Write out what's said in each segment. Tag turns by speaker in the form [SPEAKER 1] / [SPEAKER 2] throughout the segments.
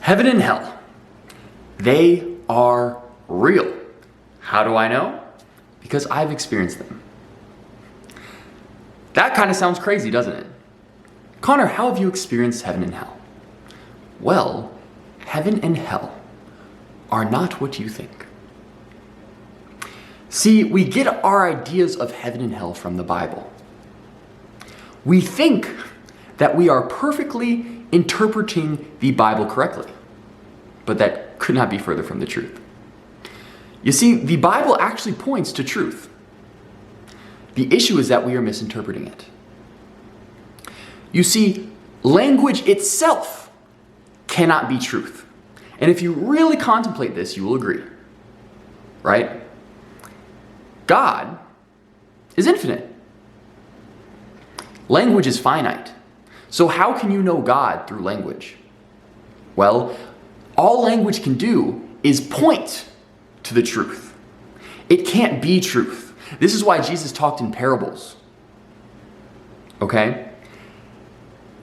[SPEAKER 1] Heaven and hell, they are real. How do I know? Because I've experienced them. That kind of sounds crazy, doesn't it? Connor, how have you experienced heaven and hell? Well, heaven and hell are not what you think. See, we get our ideas of heaven and hell from the Bible. We think that we are perfectly interpreting the Bible correctly, but that could not be further from the truth. You see, the Bible actually points to truth. The issue is that we are misinterpreting it. You see, language itself cannot be truth. And if you really contemplate this, you will agree, right? God is infinite. Language is finite. So how can you know God through language? Well, all language can do is point to the truth. It can't be truth. This is why Jesus talked in parables. Okay?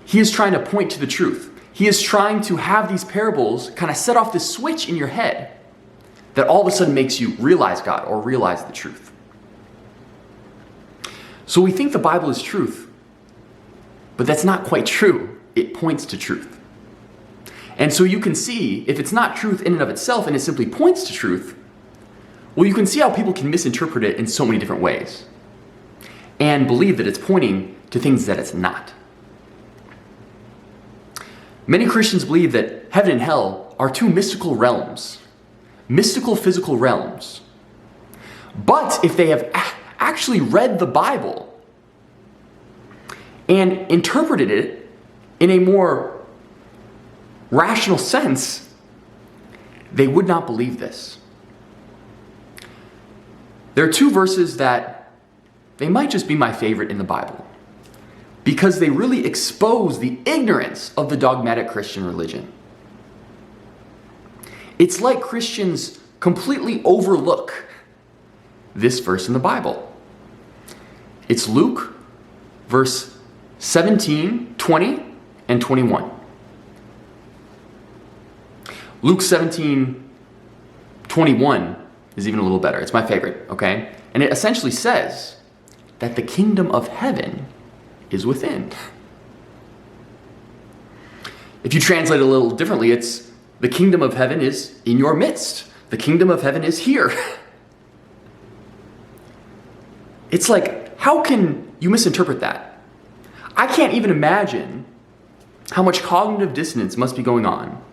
[SPEAKER 1] He is trying to point to the truth. He is trying to have these parables kind of set off this switch in your head that all of a sudden makes you realize God or realize the truth. So we think the Bible is truth, but that's not quite true. It points to truth. And so you can see, if it's not truth in and of itself and it simply points to truth, well, you can see how people can misinterpret it in so many different ways and believe that it's pointing to things that it's not. Many Christians believe that heaven and hell are two mystical realms, mystical physical realms. But if they have actually read the Bible and interpreted it in a more rational sense, they would not believe this. There are two verses that they might just be my favorite in the Bible because they really expose the ignorance of the dogmatic Christian religion. It's like Christians completely overlook this verse in the Bible. It's Luke, verse 17, 20, and 21. Luke 17, 21 is even a little better. It's my favorite, okay? And it essentially says that the kingdom of heaven is within. If you translate it a little differently, it's the kingdom of heaven is in your midst. The kingdom of heaven is here. It's like, how can you misinterpret that? I can't even imagine how much cognitive dissonance must be going on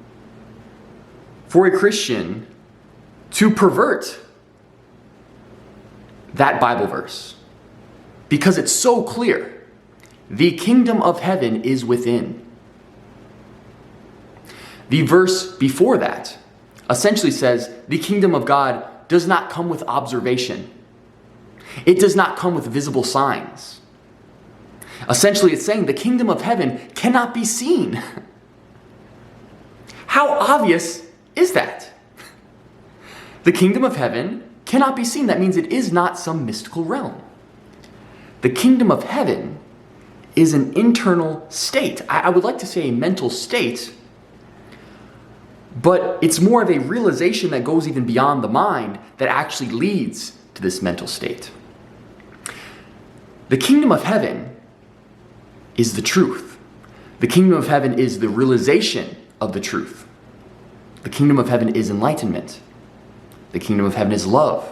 [SPEAKER 1] for a Christian to pervert that Bible verse because it's so clear. The kingdom of heaven is within. The verse before that essentially says the kingdom of God does not come with observation. It does not come with visible signs. Essentially, it's saying the kingdom of heaven cannot be seen. How obvious is that? The kingdom of heaven cannot be seen. That means it is not some mystical realm. The kingdom of heaven is an internal state. I would like to say a mental state, but it's more of a realization that goes even beyond the mind that actually leads to this mental state. The kingdom of heaven is the truth. The kingdom of heaven is the realization of the truth. The kingdom of heaven is enlightenment. The kingdom of heaven is love.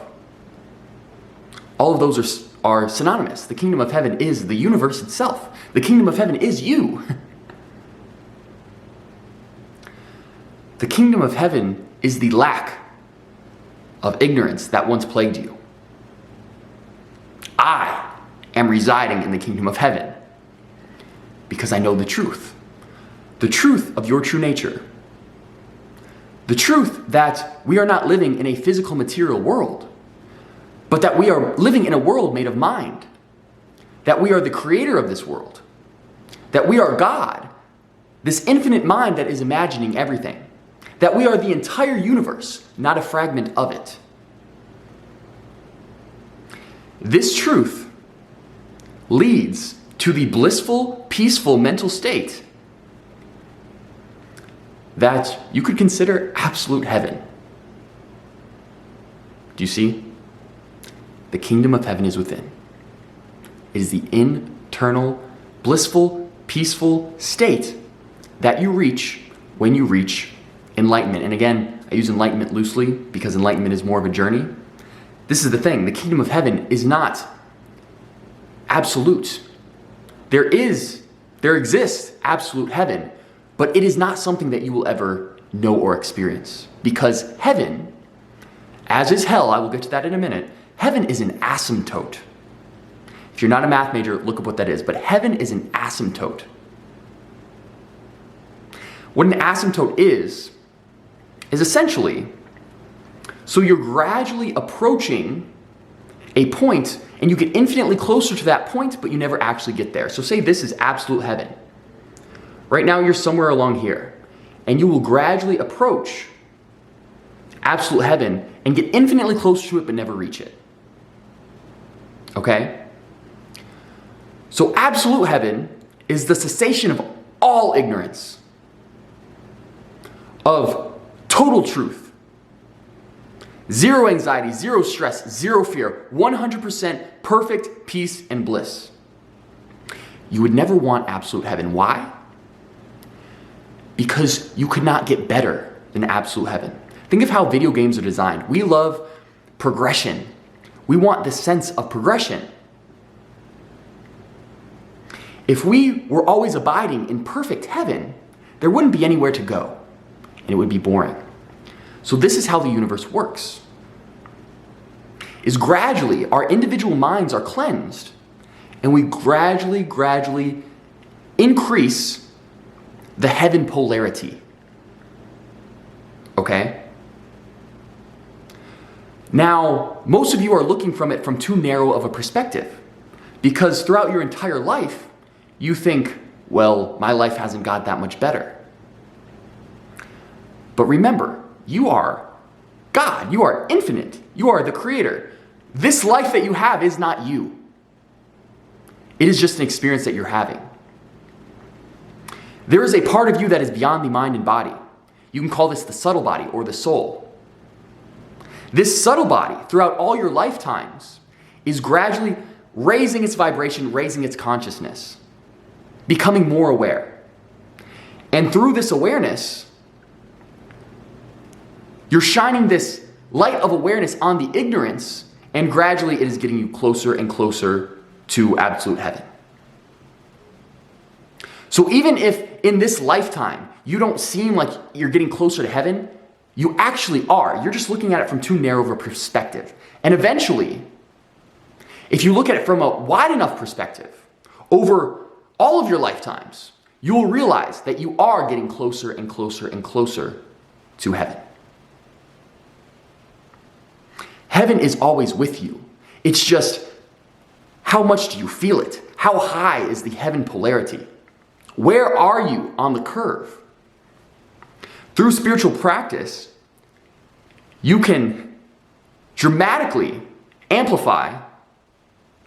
[SPEAKER 1] All of those are synonymous. The kingdom of heaven is the universe itself. The kingdom of heaven is you. The kingdom of heaven is the lack of ignorance that once plagued you. I am residing in the kingdom of heaven because I know the truth of your true nature. The truth that we are not living in a physical material world, but that we are living in a world made of mind, that we are the creator of this world, that we are God, this infinite mind that is imagining everything, that we are the entire universe, not a fragment of it. This truth leads to the blissful, peaceful mental state that you could consider absolute heaven. Do you see? The kingdom of heaven is within. It is the internal, blissful, peaceful state that you reach when you reach enlightenment. And again, I use enlightenment loosely because enlightenment is more of a journey. This is the thing. The kingdom of heaven is not absolute. There exists absolute heaven, but it is not something that you will ever know or experience. Because heaven, as is hell, I will get to that in a minute, heaven is an asymptote. If you're not a math major, look up what that is. But heaven is an asymptote. What an asymptote is essentially, so you're gradually approaching a point and you get infinitely closer to that point, but you never actually get there. So say this is absolute heaven. Right now you're somewhere along here and you will gradually approach absolute heaven and get infinitely close to it, but never reach it. Okay? So absolute heaven is the cessation of all ignorance, of total truth, zero anxiety, zero stress, zero fear, 100% perfect peace and bliss. You would never want absolute heaven. Why? Because you could not get better than absolute heaven. Think of how video games are designed. We love progression. We want the sense of progression. If we were always abiding in perfect heaven, there wouldn't be anywhere to go, and it would be boring. So this is how the universe works. Is gradually our individual minds are cleansed, and we gradually increase the heaven polarity. Okay? Now, most of you are looking from it from too narrow of a perspective, because throughout your entire life, you think, well, my life hasn't got that much better. But remember, you are God. You are infinite. You are the creator. This life that you have is not you. It is just an experience that you're having. There is a part of you that is beyond the mind and body. You can call this the subtle body or the soul. This subtle body, throughout all your lifetimes, is gradually raising its vibration, raising its consciousness, becoming more aware. And through this awareness, you're shining this light of awareness on the ignorance, and gradually it is getting you closer and closer to absolute heaven. So even if in this lifetime you don't seem like you're getting closer to heaven, you actually are. You're just looking at it from too narrow of a perspective. And eventually, if you look at it from a wide enough perspective, over all of your lifetimes, you will realize that you are getting closer and closer and closer to heaven. Heaven is always with you. It's just, how much do you feel it? How high is the heaven polarity? Where are you on the curve? Through spiritual practice, you can dramatically amplify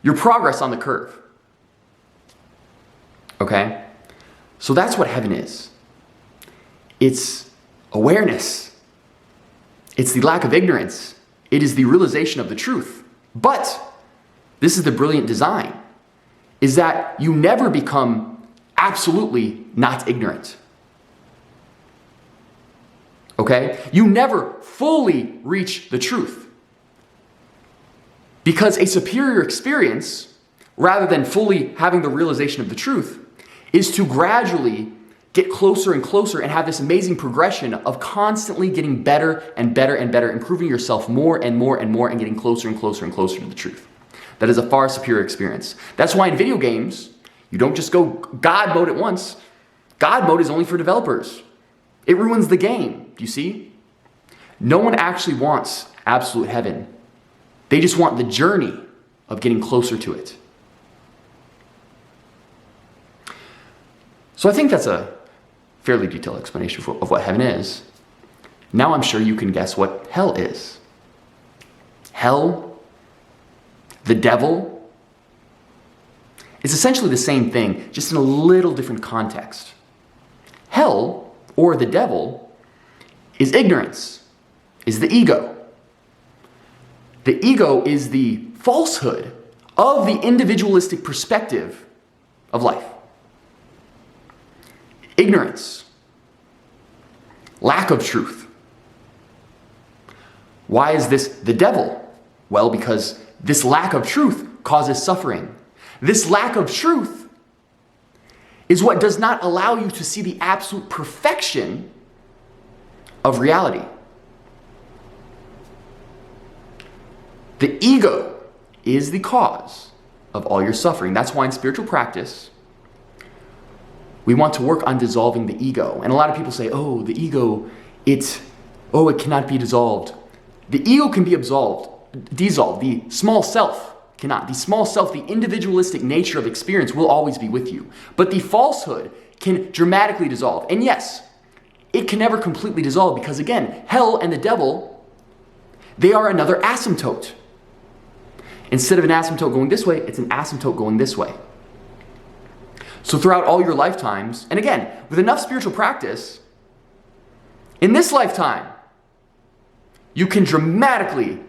[SPEAKER 1] your progress on the curve. Okay? So that's what heaven is. It's awareness. It's the lack of ignorance. It is the realization of the truth. But this is the brilliant design, is that you never become absolutely not ignorant. Okay? You never fully reach the truth. Because a superior experience, rather than fully having the realization of the truth, is to gradually get closer and closer and have this amazing progression of constantly getting better and better and better, improving yourself more and more and more, and getting closer and closer and closer to the truth. That is a far superior experience. That's why in video games, you don't just go God mode at once. God mode is only for developers. It ruins the game. Do you see? No one actually wants absolute heaven. They just want the journey of getting closer to it. So I think that's a fairly detailed explanation of what heaven is. Now I'm sure you can guess what hell is. Hell, the devil, is essentially the same thing, just in a little different context. Hell, or the devil, is ignorance, is the ego. The ego is the falsehood of the individualistic perspective of life. Ignorance, lack of truth. Why is this the devil? Well, because this lack of truth causes suffering. This lack of truth is what does not allow you to see the absolute perfection of reality. The ego is the cause of all your suffering. That's why in spiritual practice, we want to work on dissolving the ego. And a lot of people say, oh, the ego, it cannot be dissolved. The ego can be dissolved. The small self cannot. The small self, the individualistic nature of experience will always be with you. But the falsehood can dramatically dissolve. And yes, it can never completely dissolve because again, hell and the devil, they are another asymptote. Instead of an asymptote going this way, it's an asymptote going this way. So throughout all your lifetimes, and again, with enough spiritual practice, in this lifetime, you can dramatically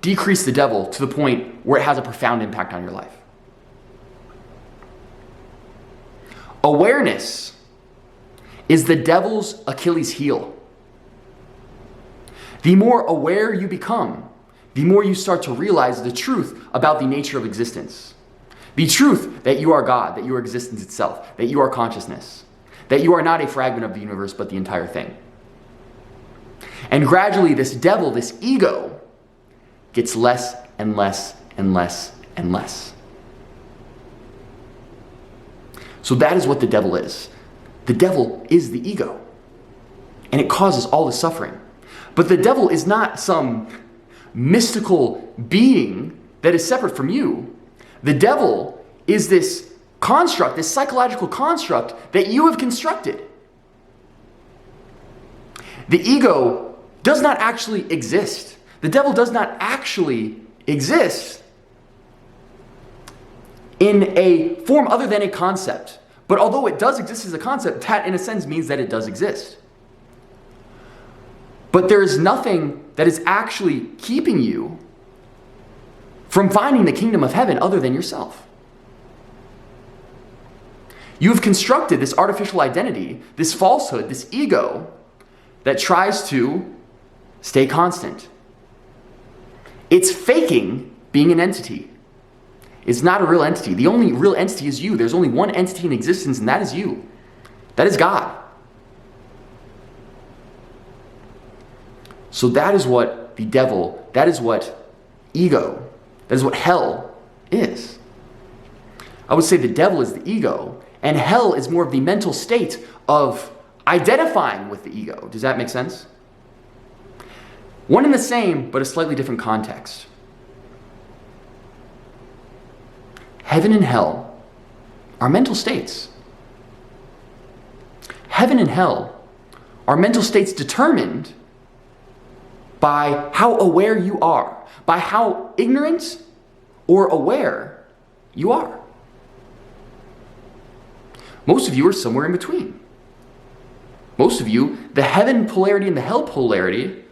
[SPEAKER 1] decrease the devil to the point where it has a profound impact on your life. Awareness is the devil's Achilles heel. The more aware you become, the more you start to realize the truth about the nature of existence. The truth that you are God, that you are existence itself, that you are consciousness, that you are not a fragment of the universe, but the entire thing. And gradually this devil, this ego, gets less and less and less and less. So that is what the devil is. The devil is the ego. And it causes all the suffering. But the devil is not some mystical being that is separate from you. The devil is this construct, this psychological construct that you have constructed. The ego does not actually exist. The devil does not actually exist in a form other than a concept. But although it does exist as a concept, that in a sense means that it does exist. But there is nothing that is actually keeping you from finding the kingdom of heaven other than yourself. You have constructed this artificial identity, this falsehood, this ego that tries to stay constant. It's faking being an entity. It's not a real entity. The only real entity is you. There's only one entity in existence, and that is you. That is God. So that is what the devil, that is what ego, that is what hell is. I would say the devil is the ego, and hell is more of the mental state of identifying with the ego. Does that make sense? One and the same, but a slightly different context. Heaven and hell are mental states. Heaven and hell are mental states determined by how aware you are, by how ignorant or aware you are. Most of you are somewhere in between. Most of you, the heaven polarity and the hell polarity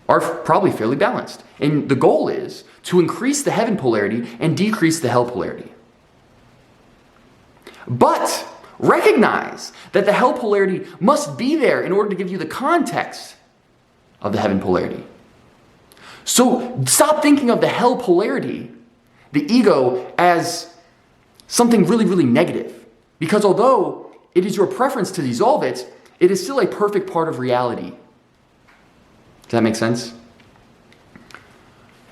[SPEAKER 1] are probably fairly balanced. And the goal is to increase the heaven polarity and decrease the hell polarity. But recognize that the hell polarity must be there in order to give you the context of the heaven polarity. So stop thinking of the hell polarity, the ego, as something really, really negative. Because although it is your preference to dissolve it, it is still a perfect part of reality. Does that make sense?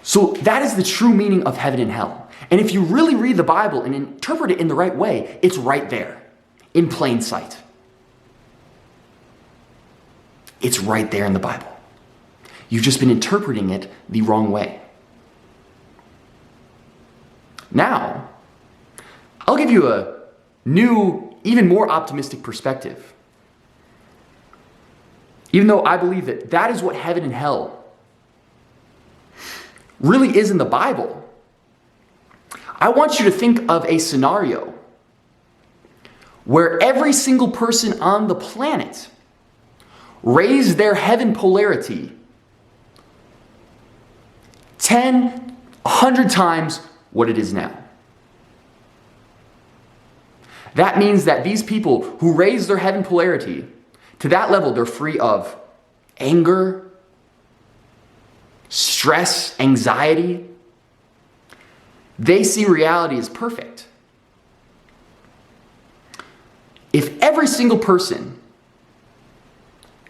[SPEAKER 1] So that is the true meaning of heaven and hell. And if you really read the Bible and interpret it in the right way, it's right there, in plain sight. It's right there in the Bible. You've just been interpreting it the wrong way. Now, I'll give you a new, even more optimistic perspective. Even though I believe that that is what heaven and hell really is in the Bible, I want you to think of a scenario where every single person on the planet raise their heaven polarity 10, 100 times what it is now. That means that these people who raise their heaven polarity to that level, they're free of anger, stress, anxiety. They see reality as perfect. If every single person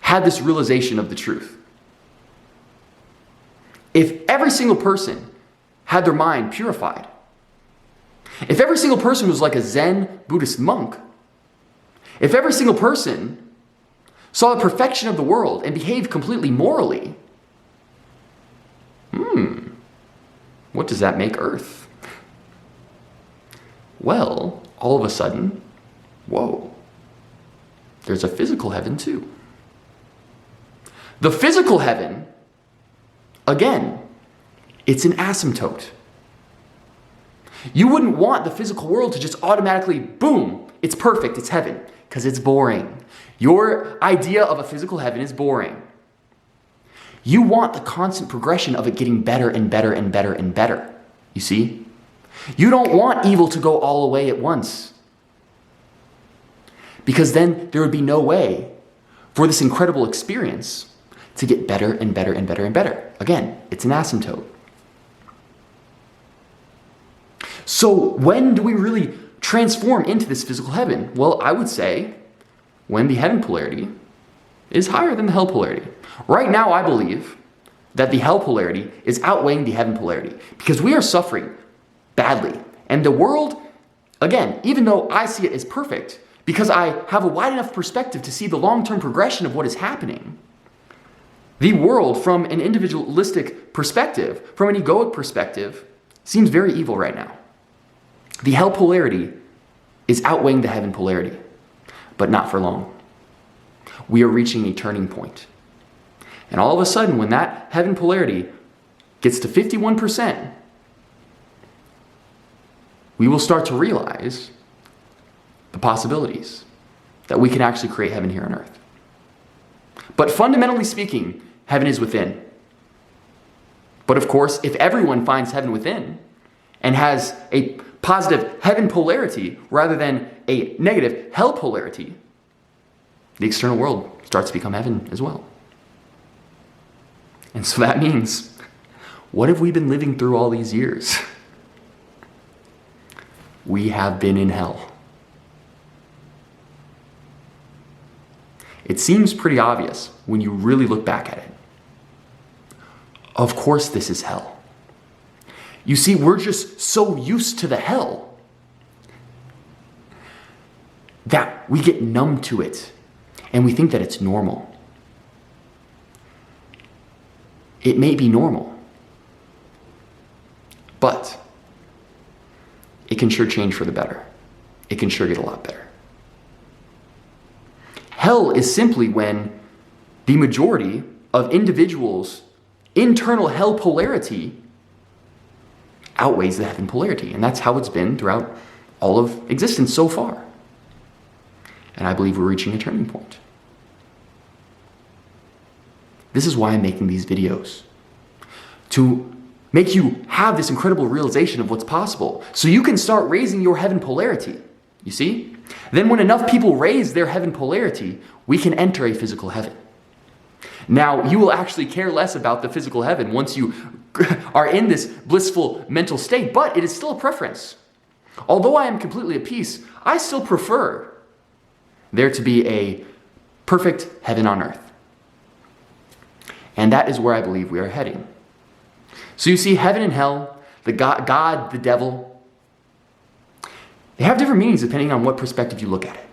[SPEAKER 1] had this realization of the truth, if every single person had their mind purified, if every single person was like a Zen Buddhist monk, if every single person saw the perfection of the world and behaved completely morally, what does that make Earth? Well, all of a sudden, whoa, there's a physical heaven too. The physical heaven, again, it's an asymptote. You wouldn't want the physical world to just automatically, boom, it's perfect, it's heaven, because it's boring. Your idea of a physical heaven is boring. You want the constant progression of it getting better and better and better and better. You see? You don't want evil to go all away at once. Because then there would be no way for this incredible experience to get better and better and better and better. Again, it's an asymptote. So when do we really transform into this physical heaven? Well, I would say when the heaven polarity is higher than the hell polarity. Right now, I believe that the hell polarity is outweighing the heaven polarity because we are suffering badly. And the world, again, even though I see it as perfect, because I have a wide enough perspective to see the long-term progression of what is happening, the world from an individualistic perspective, from an egoic perspective, seems very evil right now. The hell polarity is outweighing the heaven polarity, but not for long. We are reaching a turning point. And all of a sudden, when that heaven polarity gets to 51%, we will start to realize the possibilities that we can actually create heaven here on earth. But fundamentally speaking, heaven is within. But of course, if everyone finds heaven within and has a positive heaven polarity rather than a negative hell polarity, the external world starts to become heaven as well. And so that means, what have we been living through all these years? We have been in hell. It seems pretty obvious when you really look back at it. Of course this is hell. You see, we're just so used to the hell that we get numb to it and we think that it's normal. It may be normal, but it can sure change for the better. It can sure get a lot better. Hell is simply when the majority of individuals' internal hell polarity outweighs the heaven polarity. And that's how it's been throughout all of existence so far. And I believe we're reaching a turning point. This is why I'm making these videos. To make you have this incredible realization of what's possible. So you can start raising your heaven polarity. You see? Then when enough people raise their heaven polarity, we can enter a physical heaven. Now, you will actually care less about the physical heaven once you are in this blissful mental state, but it is still a preference. Although I am completely at peace, I still prefer there to be a perfect heaven on earth. And that is where I believe we are heading. So you see, heaven and hell, the God, the devil, they have different meanings depending on what perspective you look at it.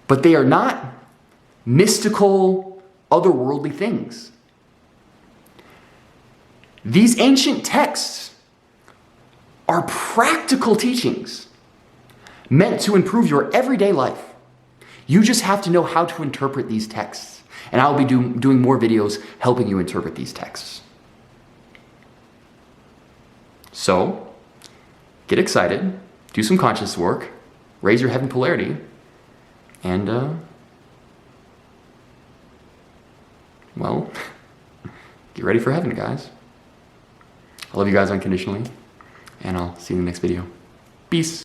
[SPEAKER 1] But they are not mystical, otherworldly things. These ancient texts are practical teachings meant to improve your everyday life. You just have to know how to interpret these texts. And I'll be doing more videos helping you interpret these texts. So, get excited, do some conscious work, raise your heaven polarity, and well, get ready for heaven, guys. I love you guys unconditionally, and I'll see you in the next video. Peace.